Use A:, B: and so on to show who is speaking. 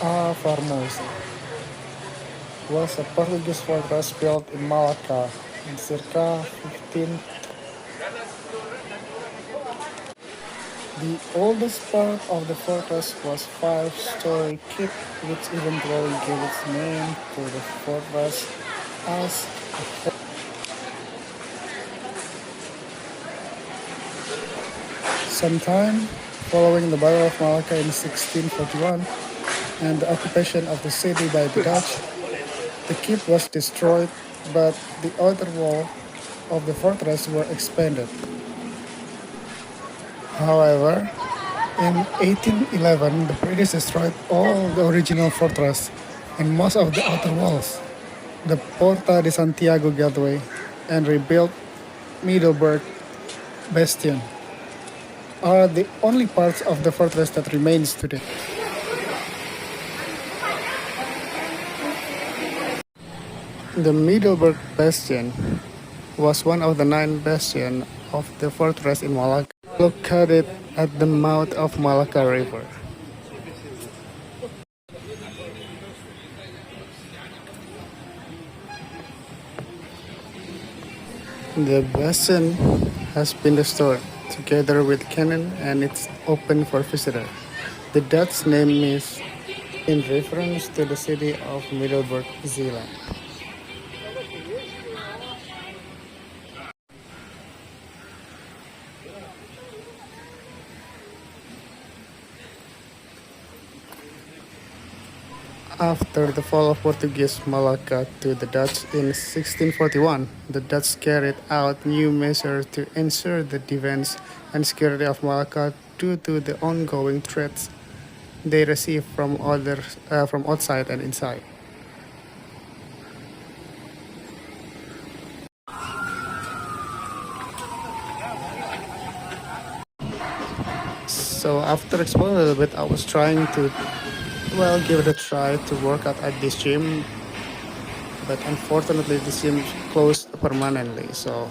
A: Famosa was a Portuguese fortress built in Malacca in circa 15. The oldest part of the fortress was five-story keep, which eventually gave its name to the fortress as sometime following the Battle of Malacca in 1641 and the occupation of the city by the Dutch. The keep was destroyed, but the outer wall of the fortress were expanded. However, in 1811, the British destroyed all the original fortress and most of the outer walls, the Porta de Santiago gateway, and rebuilt Middelburg Bastion are the only parts of the fortress that remains today. The Middelburg Bastion was one of the 9 bastions of the fortress in Malacca, located at the mouth of Malacca River. The bastion has been restored together with cannon and it's open for visitors. The Dutch name is in reference to the city of Middelburg, Zealand. After the fall of Portuguese Malacca to the Dutch in 1641, the Dutch carried out new measures to ensure the defense and security of Malacca due to the ongoing threats they received from from outside and inside. So after exploring a little bit, I was trying to give it a try to work out at this gym, but unfortunately the gym closed permanently. So